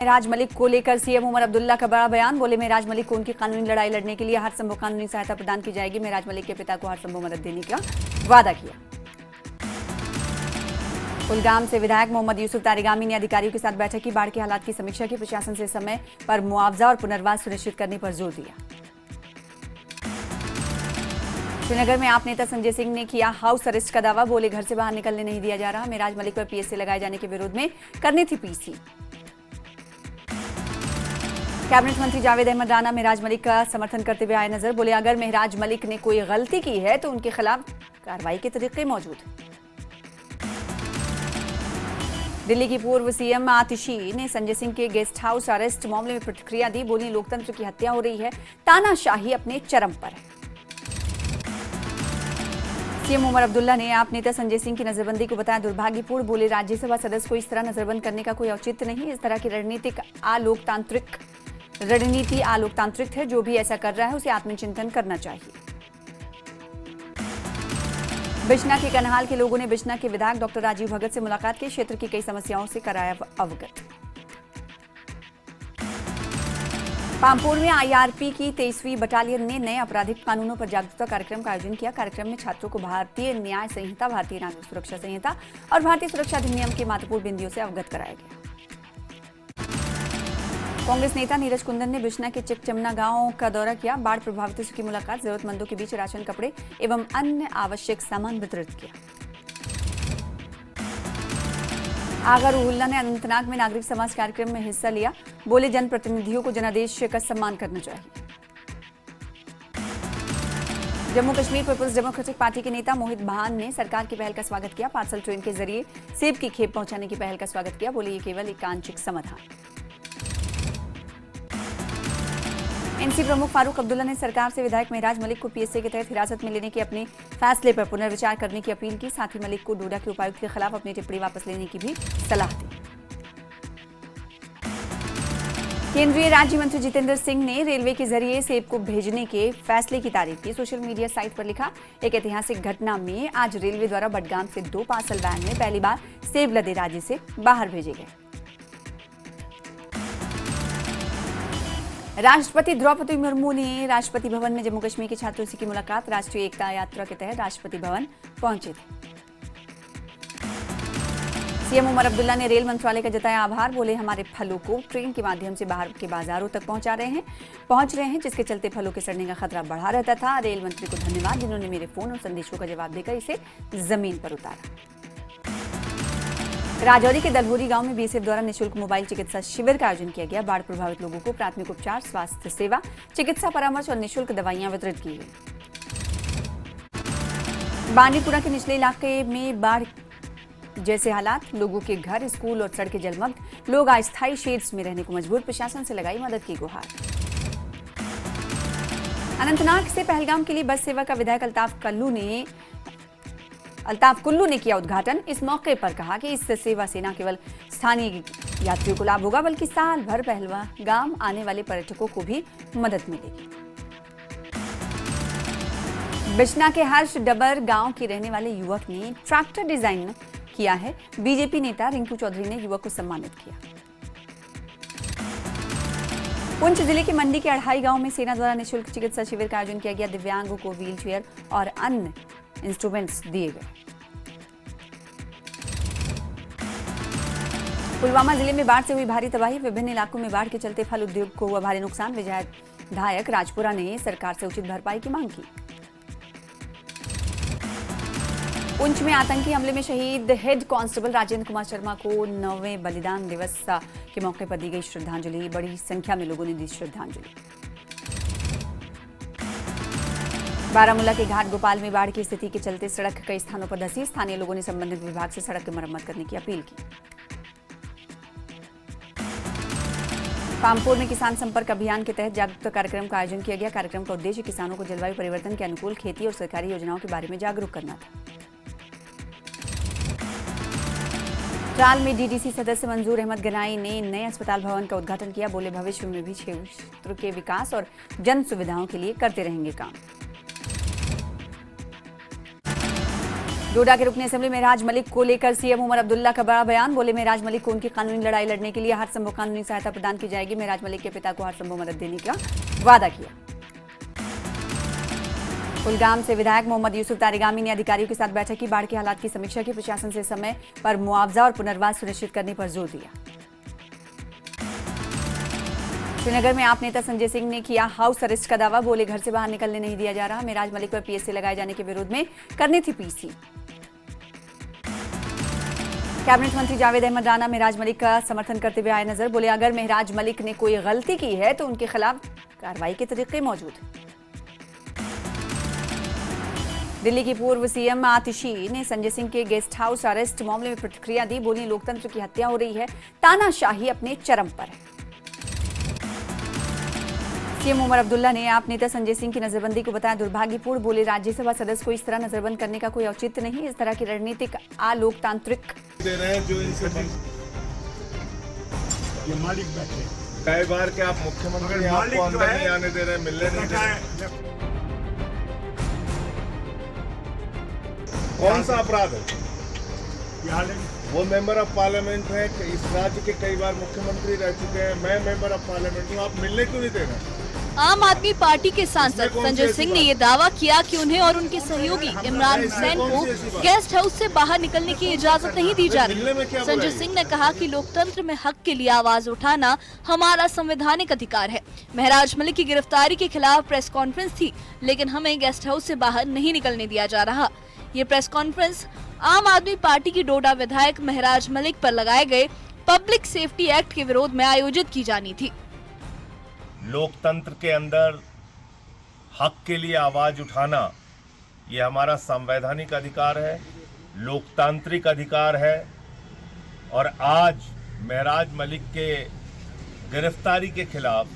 मेराज मलिक को लेकर सीएम उमर अब्दुल्ला का बड़ा बयान। बोले मेराज मलिक को उनकी कानूनी लड़ाई लड़ने के लिए हर संभव कानूनी सहायता प्रदान की जाएगी। मेराज मलिक के पिता को हर संभव मदद देने का वादा किया। कुलगाम से विधायक मोहम्मद यूसुफ तारिगामी ने अधिकारियों के साथ बैठक की। बाढ़ के हालात की समीक्षा की। प्रशासन से समय पर मुआवजा और पुनर्वास सुनिश्चित करने पर जोर दिया। श्रीनगर में आप नेता संजय सिंह ने किया हाउस अरेस्ट का दावा। बोले घर से बाहर निकलने नहीं दिया जा रहा। मेराज मलिक पर पीएसए लगाए जाने के विरोध में करनी थी पीसी। कैबिनेट मंत्री जावेद अहमद राना मेराज मलिक का समर्थन करते हुए आए नजर। बोले अगर मेराज मलिक ने कोई गलती की है तो उनके खिलाफ कार्रवाई के तरीके मौजूद हैं। दिल्ली की पूर्व सीएम आतिशी ने संजय सिंह के गेस्ट हाउस अरेस्ट मामले में प्रतिक्रिया दी। बोली लोकतंत्र की हत्या हो रही है, तानाशाही अपने चरम पर है। सीएम उमर अब्दुल्ला ने आप नेता संजय सिंह की नजरबंदी को बताया दुर्भाग्यपूर्ण। बोले राज्यसभा सदस्य को इस तरह नजरबंद करने का कोई औचित्य नहीं। इस तरह की रणनीति अलोकतांत्रिक है। जो भी ऐसा कर रहा है उसे आत्मचिंतन करना चाहिए। बिश्ना के कन्हाल के लोगों ने बिश्ना के विधायक डॉक्टर राजीव भगत से मुलाकात की। क्षेत्र की कई समस्याओं से कराया अवगत। पामपुर में आईआरपी की 23वीं बटालियन ने नए आपराधिक कानूनों पर जागरूकता कार्यक्रम का आयोजन किया। कार्यक्रम में छात्रों को भारतीय न्याय संहिता, भारतीय नागरिक सुरक्षा संहिता और भारतीय सुरक्षा अधिनियम के महत्वपूर्ण बिंदुओं से अवगत कराया गया। कांग्रेस नेता नीरज कुंदन ने बिश्ना के चिकचमना गांव का दौरा किया। बाढ़ प्रभावितों से की मुलाकात। जरूरतमंदों के बीच राशन, कपड़े एवं अन्य आवश्यक सामान वितरित किया। आगा रूहुल्ला ने अनंतनाग में नागरिक समाज कार्यक्रम में हिस्सा लिया। बोले जनप्रतिनिधियों को जनादेश का सम्मान करना चाहिए। Jammu Kashmir people's democratic party के नेता मोहित भान ने सरकार की पहल का स्वागत किया। पार्सल ट्रेन के जरिए सेब की खेप पहुंचाने की पहल का स्वागत किया। बोले ये केवल एक आंशिक समाधान। एनसी प्रमुख फारूक अब्दुल्ला ने सरकार से विधायक मेराज मलिक को पीएसए के तहत हिरासत में लेने के अपने फैसले पर पुनर्विचार करने की अपील की। साथ ही मलिक को डोडा के उपायुक्त के खिलाफ अपनी टिप्पणी वापस लेने की भी सलाह दी। केंद्रीय राज्य मंत्री जितेंद्र सिंह ने रेलवे के जरिए सेब को भेजने के फैसले की तारीफ की। सोशल मीडिया साइट पर लिखा, एक ऐतिहासिक घटना में आज रेलवे द्वारा बडगाम से 2 पार्सल वैन में पहली बार सेब लदे राज्य से बाहर भेजे गए। राष्ट्रपति द्रौपदी मुर्मू ने राष्ट्रपति भवन में जम्मू कश्मीर के छात्रों से की मुलाकात। राष्ट्रीय एकता यात्रा के तहत राष्ट्रपति भवन पहुंचे थे। सीएम उमर अब्दुल्ला ने रेल मंत्रालय का जताया आभार। बोले हमारे फलों को ट्रेन के माध्यम से बाहर के बाजारों तक पहुंच रहे हैं, जिसके चलते फलों के सड़ने का खतरा बढ़ा रहता था। रेल मंत्री को धन्यवाद जिन्होंने मेरे फोन और संदेशों का जवाब देकर इसे जमीन पर उतारा। राजौरी के दलहोरी गांव में बीएसएफ द्वारा निःशुल्क मोबाइल चिकित्सा शिविर का आयोजन किया गया। बाढ़ प्रभावित लोगों को प्राथमिक उपचार, स्वास्थ्य सेवा, चिकित्सा परामर्श और निःशुल्क दवाइयां वितरित की गई। बांडीपुरा के निचले इलाके में बाढ़ जैसे हालात, लोगों के घर, स्कूल और सड़कें जलमग्न। लोग अस्थायी शेड्स में रहने को मजबूर। प्रशासन से लगाई मदद की गुहार। अनंतनाग से पहलगाम के लिए बस सेवा का विधायक अल्ताफ कुल्लू ने किया उद्घाटन। इस मौके पर कहा कि इस सेवा से न केवल स्थानीय यात्रियों को लाभ होगा बल्कि साल भर पहलगाम आने वाले पर्यटकों को भी मदद मिलेगी। बिश्ना के हर्ष डबर गांव के रहने वाले युवक ने ट्रैक्टर डिजाइन किया है। बीजेपी नेता रिंकू चौधरी ने युवक को सम्मानित किया। पुंछ जिले के मंडी के अढ़ाई गांव में सेना द्वारा निःशुल्क चिकित्सा शिविर का आयोजन किया गया। दिव्यांगों को व्हील चेयर और अन्य इंस्ट्रूमेंट्स दिए गए। पुलवामा जिले में बाढ़ से हुई भारी तबाही। विभिन्न इलाकों में बाढ़ के चलते फल उद्योग को हुआ भारी नुकसान। विधायक राजपुरा ने सरकार से उचित भरपाई की मांग की। पुंछ में आतंकी हमले में शहीद हेड कांस्टेबल राजेंद्र कुमार शर्मा को 9वें बलिदान दिवस के मौके पर दी गई श्रद्धांजलि। बड़ी संख्या में लोगों ने दी श्रद्धांजलि। बारामूला के घाट गोपाल में बाढ़ की स्थिति के चलते सड़क कई स्थानों पर धंसी। स्थानीय लोगों ने संबंधित विभाग से सड़क की मरम्मत करने की अपील की। पामपुर में किसान संपर्क अभियान के तहत जागरूकता कार्यक्रम का आयोजन किया गया। कार्यक्रम का उद्देश्य किसानों को जलवायु परिवर्तन के अनुकूल खेती और सरकारी योजनाओं के बारे में जागरूक करना था। ट्राल में डीडीसी सदस्य मंजूर अहमद गनाई ने नए अस्पताल भवन का उद्घाटन किया। बोले भविष्य में भी क्षेत्र के विकास और जन सुविधाओं के लिए करते रहेंगे काम। डोडा के रुकन असेंबली मेहराज मलिक को लेकर सीएम उमर अब्दुल्ला का बड़ा बयान। बोले मेहराज मलिक को उनकी कानूनी लड़ाई लड़ने के लिए हर संभव कानूनी सहायता प्रदान की जाएगी। मेहराज मलिक के पिता को हर संभव मदद देने का वादा किया। कुलगाम से विधायक मोहम्मद यूसुफ तारिगामी ने अधिकारियों के साथ बैठक की। बाढ़ के हालात की समीक्षा की। प्रशासन से समय पर मुआवजा और पुनर्वास सुनिश्चित करने पर जोर दिया। श्रीनगर में आप नेता संजय सिंह ने किया हाउस अरेस्ट का दावा। बोले घर से बाहर निकलने नहीं दिया जा रहा। मेहराज मलिक पर पीएसए लगाए जाने के विरोध में करनी थी पीसी। कैबिनेट मंत्री जावेद अहमद राना मेहराज मलिक का समर्थन करते हुए आए नजर। बोले अगर मेहराज मलिक ने कोई गलती की है तो उनके खिलाफ कार्रवाई के तरीके मौजूद हैं। दिल्ली की पूर्व सीएम आतिशी ने संजय सिंह के गेस्ट हाउस अरेस्ट मामले में प्रतिक्रिया दी। बोली लोकतंत्र की हत्या हो रही है, तानाशाही अपने चरम पर है। सीएम उमर अब्दुल्ला ने आप नेता संजय सिंह की नजरबंदी को बताया दुर्भाग्यपूर्ण। बोले राज्यसभा सदस्य को इस तरह नजरबंद करने का कोई औचित्य नहीं। इस तरह की रणनीतिक अलोकतांत्रिक दे रहे हैं जो इनसे ये मालिक बैठे कई बार के आप मुख्यमंत्री आपको अंदर नहीं आने दे रहे, मिलने नहीं दे रहे। कौन सा अपराध है? वो मेंबर ऑफ पार्लियामेंट है, इस राज्य के कई बार मुख्यमंत्री रह चुके हैं। मैं मेंबर ऑफ पार्लियामेंट हूँ, आप मिलने क्यों नहीं दे रहे? आम आदमी पार्टी के सांसद संजय सिंह ने ये दावा किया कि उन्हें और उनके सहयोगी इमरान हुसैन को गेस्ट हाउस से बाहर निकलने की इजाजत नहीं दी जा रही। संजय सिंह ने कहा कि लोकतंत्र में हक के लिए आवाज उठाना हमारा संवैधानिक अधिकार है। मेहराज मलिक की गिरफ्तारी के खिलाफ प्रेस कॉन्फ्रेंस थी, लेकिन हमें गेस्ट हाउस से बाहर नहीं निकलने दिया जा रहा। ये प्रेस कॉन्फ्रेंस आम आदमी पार्टी की डोडा विधायक मेहराज मलिक पर लगाए गए पब्लिक सेफ्टी एक्ट के विरोध में आयोजित की जानी थी। लोकतंत्र के अंदर हक के लिए आवाज उठाना ये हमारा संवैधानिक अधिकार है, लोकतांत्रिक अधिकार है। और आज मेहराज मलिक के गिरफ्तारी के खिलाफ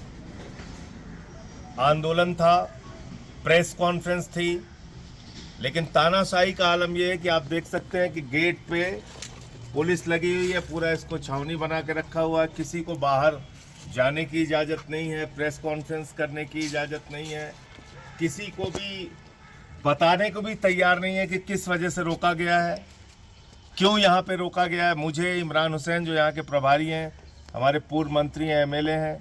आंदोलन था, प्रेस कॉन्फ्रेंस थी, लेकिन तानाशाही का आलम यह है कि आप देख सकते हैं कि गेट पे पुलिस लगी हुई है, पूरा इसको छावनी बना के रखा हुआ है। किसी को बाहर जाने की इजाज़त नहीं है, प्रेस कॉन्फ्रेंस करने की इजाज़त नहीं है, किसी को भी बताने को भी तैयार नहीं है कि किस वजह से रोका गया है, क्यों यहाँ पे रोका गया है। मुझे, इमरान हुसैन जो यहाँ के प्रभारी हैं, हमारे पूर्व मंत्री हैं, एमएलए हैं,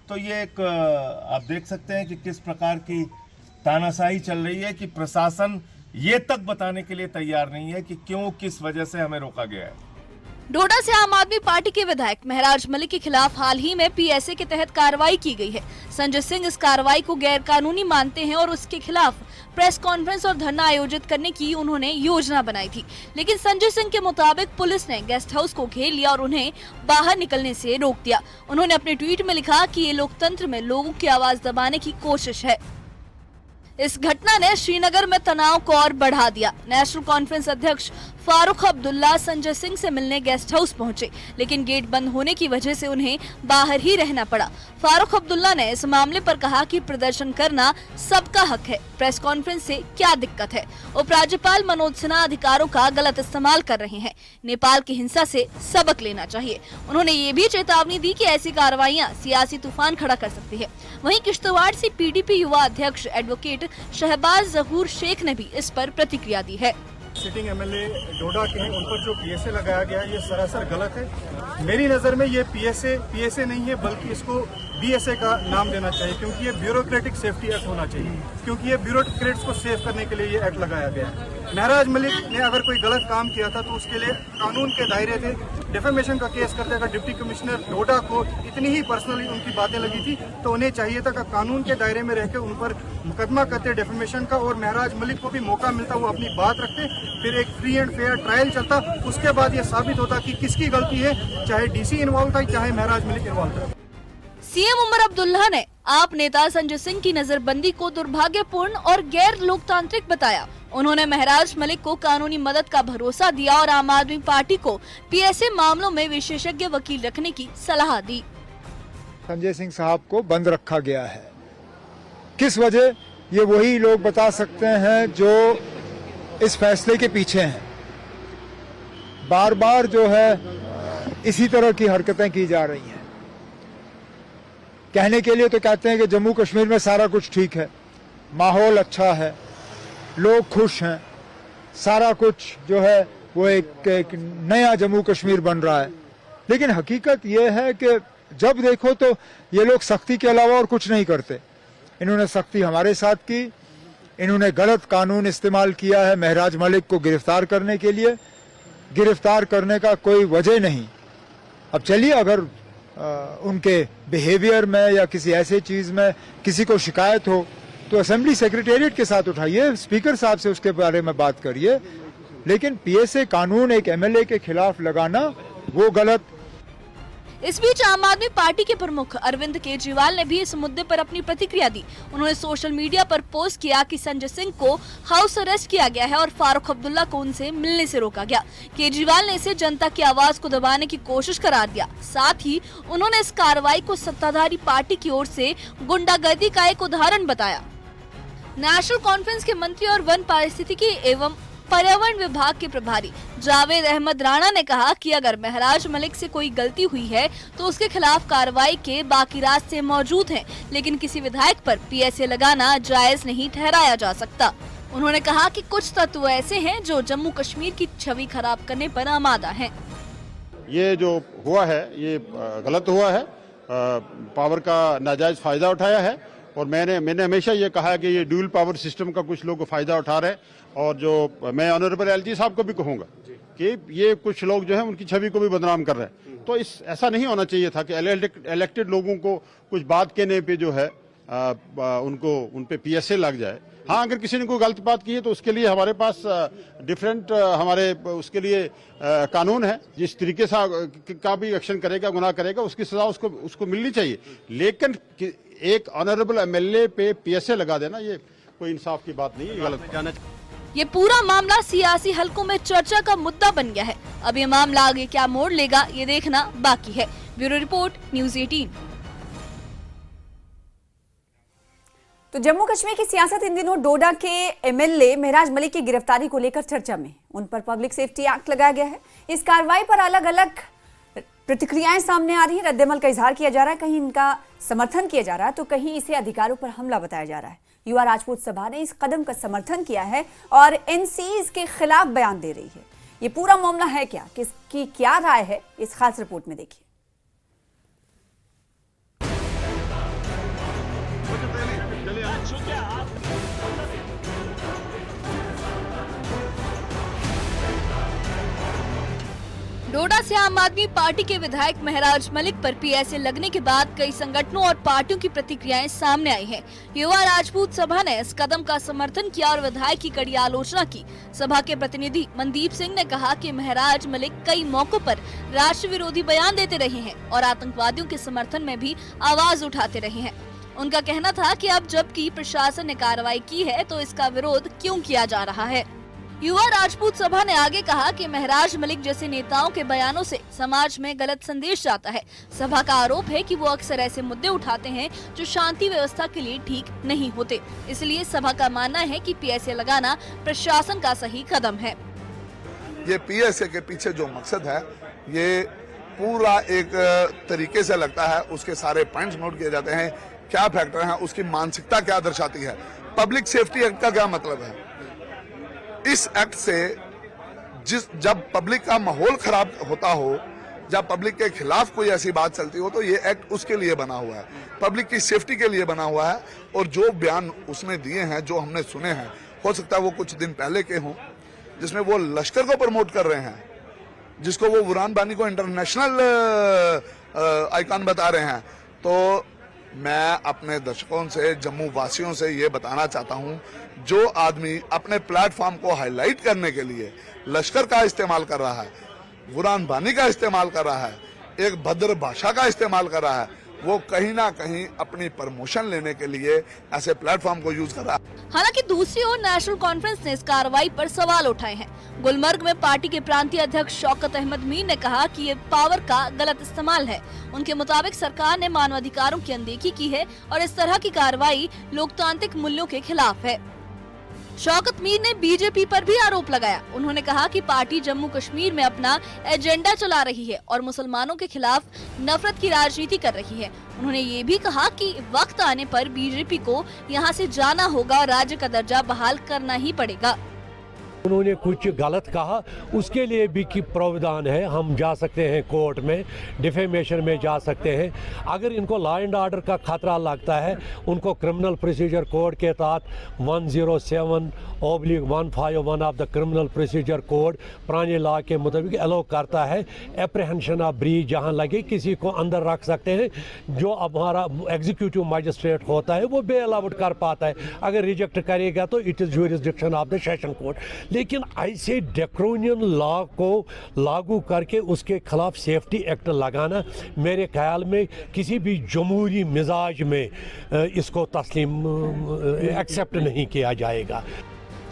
तो ये एक आप देख सकते हैं कि किस प्रकार की तानाशाही चल रही है कि प्रशासन ये तक बताने के लिए तैयार नहीं है कि क्यों, किस वजह से हमें रोका गया है। डोडा से आम आदमी पार्टी के विधायक मेहराज मलिक के खिलाफ हाल ही में पीएसए के तहत कार्रवाई की गई है। संजय सिंह इस कार्रवाई को गैर कानूनी मानते हैं और उसके खिलाफ प्रेस कॉन्फ्रेंस और धरना आयोजित करने की उन्होंने योजना बनाई थी, लेकिन संजय सिंह के मुताबिक पुलिस ने गेस्ट हाउस को घेर लिया और उन्हें बाहर निकलने से रोक दिया। उन्होंने अपने ट्वीट में लिखा कि ये लोकतंत्र में लोगों की आवाज दबाने की कोशिश है। इस घटना ने श्रीनगर में तनाव को और बढ़ा दिया। नेशनल कॉन्फ्रेंस अध्यक्ष फारूक अब्दुल्ला संजय सिंह से मिलने गेस्ट हाउस पहुंचे, लेकिन गेट बंद होने की वजह से उन्हें बाहर ही रहना पड़ा। फारूक अब्दुल्ला ने इस मामले पर कहा कि प्रदर्शन करना सबका हक है, प्रेस कॉन्फ्रेंस से क्या दिक्कत है। उपराज्यपाल मनोज सिन्हा अधिकारों का गलत इस्तेमाल कर रहे हैं, नेपाल की हिंसा से सबक लेना चाहिए। उन्होंने ये भी चेतावनी दी कि ऐसी कार्रवाइयां सियासी तूफान खड़ा कर सकती है। वहीं किश्तवाड़ से पीडीपी युवा अध्यक्ष एडवोकेट शहबाज जहूर शेख ने भी इस पर प्रतिक्रिया दी है। सिटिंग एमएलए डोडा के हैं, उन पर जो पीएसए लगाया गया है ये सरासर गलत है। मेरी नज़र में ये पीएसए नहीं है, बल्कि इसको बीएसए का नाम देना चाहिए, क्योंकि ये ब्यूरोक्रेटिक सेफ्टी एक्ट होना चाहिए, क्योंकि ये ब्यूरोक्रेट्स को सेव करने के लिए ये एक्ट लगाया गया है। मेहराज मलिक ने अगर कोई गलत काम किया था तो उसके लिए कानून के दायरे थे। डिफेमेशन का केस करते अगर डिप्टी कमिश्नर डोडा को इतनी ही पर्सनली उनकी बातें लगी थी तो उन्हें चाहिए था कि कानून के दायरे में रहकर उन पर मुकदमा करते डिफेमेशन का, और मेहराज मलिक को भी मौका मिलता वो अपनी बात रखते, फिर एक फ्री एंड फेयर ट्रायल चलता। उसके बाद ये साबित होता कि किसकी गलती है, चाहे डीसी इन्वॉल्व था चाहे मेहराज मलिक इन्वॉल्व था। सीएम उमर अब्दुल्ला ने आप नेता संजय सिंह की नजरबंदी को दुर्भाग्यपूर्ण और गैर लोकतांत्रिक बताया। उन्होंने मेहराज मलिक को कानूनी मदद का भरोसा दिया और आम आदमी पार्टी को पीएसए मामलों में विशेषज्ञ वकील रखने की सलाह दी। संजय सिंह साहब को बंद रखा गया है, किस वजह, ये वही लोग बता सकते हैं जो इस फैसले के पीछे हैं। बार बार जो है इसी तरह की हरकतें की जा रही हैं। कहने के लिए तो कहते हैं कि जम्मू कश्मीर में सारा कुछ ठीक है, माहौल अच्छा है, लोग खुश हैं, सारा कुछ जो है वो एक नया जम्मू कश्मीर बन रहा है। लेकिन हकीकत ये है कि जब देखो तो ये लोग सख्ती के अलावा और कुछ नहीं करते। इन्होंने सख्ती हमारे साथ की, इन्होंने गलत कानून इस्तेमाल किया है महराज मलिक को गिरफ्तार करने के लिए। गिरफ्तार करने का कोई वजह नहीं। अब चलिए, अगर उनके बिहेवियर में या किसी ऐसे चीज में किसी को शिकायत हो तो असेंबली सेक्रेटेरिएट के साथ उठाइए, स्पीकर साहब से उसके बारे में बात करिए। लेकिन पीएसए कानून एक एमएलए के खिलाफ लगाना वो गलत। इस बीच आम आदमी पार्टी के प्रमुख अरविंद केजरीवाल ने भी इस मुद्दे पर अपनी प्रतिक्रिया दी। उन्होंने सोशल मीडिया पर पोस्ट किया कि संजय सिंह को हाउस अरेस्ट किया गया है और फारूक अब्दुल्ला को उनसे मिलने से रोका गया। केजरीवाल ने इसे जनता की आवाज को दबाने की कोशिश करार दिया। साथ ही उन्होंने इस कार्रवाई को सत्ताधारी पार्टी की ओर से गुंडागर्दी का एक उदाहरण बताया। नेशनल कॉन्फ्रेंस के मंत्री और वन पारिस्थितिकी एवं पर्यावरण विभाग के प्रभारी जावेद अहमद राणा ने कहा कि अगर महराज मलिक से कोई गलती हुई है तो उसके खिलाफ कार्रवाई के बाकी रास्ते मौजूद हैं, लेकिन किसी विधायक पर पीएसए लगाना जायज नहीं ठहराया जा सकता। उन्होंने कहा कि कुछ तत्व ऐसे हैं जो जम्मू कश्मीर की छवि खराब करने पर आमादा हैं। ये जो हुआ है ये गलत हुआ है, पावर का नाजायज फायदा उठाया है। और मैंने हमेशा ये कहा कि ये ड्यूल पावर सिस्टम का कुछ लोग फायदा उठा रहे हैं। और जो मैं ऑनरेबल एलजी साहब को भी कहूंगा कि ये कुछ लोग जो है उनकी छवि को भी बदनाम कर रहे हैं। तो ऐसा नहीं होना चाहिए था कि इलेक्टेड लोगों को कुछ बात कहने पे जो है उन पे पीएसए लग जाए। हाँ, अगर किसी ने कोई गलत बात की है तो उसके लिए हमारे पास डिफरेंट हमारे उसके लिए कानून है। जिस तरीके से का भी एक्शन करेगा, गुनाह करेगा, उसकी सजा उसको मिलनी चाहिए। लेकिन एक ऑनरेबल एमएलए पे पीएसए लगा देना ये कोई इंसाफ की बात नहीं है, गलत। ये पूरा मामला सियासी हलकों में चर्चा का मुद्दा बन गया है। अब ये मामला आगे क्या मोड़ लेगा ये देखना बाकी है। Bureau report, news 18। तो जम्मू कश्मीर की सियासत इन दिनों डोडा के एमएलए महराज मलिक की गिरफ्तारी को लेकर चर्चा में। उन पर पब्लिक सेफ्टी एक्ट लगाया गया है। इस कार्रवाई पर अलग अलग प्रतिक्रियाएं सामने आ रही है। रद्देमल का इजहार किया जा रहा है, कहीं इनका समर्थन किया जा रहा है तो कहीं इसे अधिकारों पर हमला बताया जा रहा है। युवा राजपूत सभा ने इस कदम का समर्थन किया है और एनसीज के खिलाफ बयान दे रही है। ये पूरा मामला है क्या, किसकी क्या राय है, इस खास रिपोर्ट में देखिए। डोडा से आम आदमी पार्टी के विधायक महराज मलिक पर पीएसए लगने के बाद कई संगठनों और पार्टियों की प्रतिक्रियाएं सामने आई हैं। युवा राजपूत सभा ने इस कदम का समर्थन किया और विधायक की कड़ी आलोचना की। सभा के प्रतिनिधि मनदीप सिंह ने कहा कि महराज मलिक कई मौकों पर राष्ट्र विरोधी बयान देते रहे हैं और आतंकवादियों के समर्थन में भी आवाज उठाते रहे हैं। उनका कहना था कि अब जबकि प्रशासन ने कार्रवाई की है तो इसका विरोध क्यों किया जा रहा है। युवा राजपूत सभा ने आगे कहा कि महराज मलिक जैसे नेताओं के बयानों से समाज में गलत संदेश जाता है। सभा का आरोप है कि वो अक्सर ऐसे मुद्दे उठाते हैं जो शांति व्यवस्था के लिए ठीक नहीं होते। इसलिए सभा का मानना है कि पीएसए लगाना प्रशासन का सही कदम है। ये पीएसए के पीछे जो मकसद है ये पूरा एक तरीके से लगता है, उसके सारे पॉइंट्स नोट किए जाते हैं, क्या फैक्टर है, उसकी मानसिकता क्या दर्शाती है। पब्लिक सेफ्टी एक्ट का क्या मतलब है? इस एक्ट से जब पब्लिक का माहौल खराब होता हो, जब पब्लिक के खिलाफ कोई ऐसी बात चलती हो तो ये एक्ट उसके लिए बना हुआ है, पब्लिक की सेफ्टी के लिए बना हुआ है। और जो बयान उसने दिए हैं, जो हमने सुने हैं, हो सकता है वो कुछ दिन पहले के हों, जिसमें वो लश्कर को प्रमोट कर रहे हैं, जिसको वो बुरहान वानी को इंटरनेशनल आइकॉन बता रहे हैं। तो मैं अपने दर्शकों से, जम्मू वासियों से ये बताना चाहता हूं, जो आदमी अपने प्लेटफॉर्म को हाईलाइट करने के लिए लश्कर का इस्तेमाल कर रहा है, बुरहान वानी का इस्तेमाल कर रहा है, एक भद्र भाषा का इस्तेमाल कर रहा है, वो कहीं ना कहीं अपनी प्रमोशन लेने के लिए ऐसे प्लेटफॉर्म को यूज कर रहा है। हालांकि दूसरी ओर नेशनल कॉन्फ्रेंस ने इस कार्रवाई पर सवाल उठाए हैं। गुलमर्ग में पार्टी के प्रांतीय अध्यक्ष शौकत अहमद मीर ने कहा कि ये पावर का गलत इस्तेमाल है। उनके मुताबिक सरकार ने मानवाधिकारों की अनदेखी की है और इस तरह की कार्रवाई लोकतांत्रिक मूल्यों के खिलाफ है। शौकत मीर ने बीजेपी पर भी आरोप लगाया। उन्होंने कहा कि पार्टी जम्मू कश्मीर में अपना एजेंडा चला रही है और मुसलमानों के खिलाफ नफरत की राजनीति कर रही है। उन्होंने ये भी कहा कि वक्त आने पर बीजेपी को यहां से जाना होगा और राज्य का दर्जा बहाल करना ही पड़ेगा। उन्होंने कुछ गलत कहा, उसके लिए भी की प्रावधान है। हम जा सकते हैं कोर्ट में, डिफेमेशन में जा सकते हैं। अगर इनको लॉ एंड ऑर्डर का खतरा लगता है, उनको क्रिमिनल प्रोसीजर कोड के तहत 107/151 of the criminal procedure code पुराने लॉ के मुताबिक अलाउ करता है एप्रीहेंशन ऑफ ब्रीच, जहां लगे किसी को अंदर रख सकते हैं। जो हमारा एग्जीक्यूटिव मजिस्ट्रेट होता है वो बेल आउट कर पाता है। अगर रिजेक्ट करेगा तो it is jurisdiction of the session court. लेकिन ऐसे ड्रैकोनियन लॉ को लागू करके उसके खिलाफ सेफ्टी एक्ट लगाना मेरे ख्याल में किसी भी जमहूरी मिजाज में इसको तस्लीम एक्सेप्ट नहीं किया जाएगा।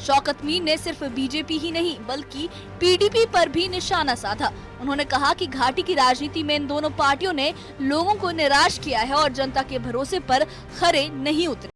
शौकत मीर ने सिर्फ बीजेपी ही नहीं बल्कि पीडीपी पर भी निशाना साधा। उन्होंने कहा कि घाटी की राजनीति में इन दोनों पार्टियों ने लोगों को निराश किया है और जनता के भरोसे पर खरे नहीं उतरे।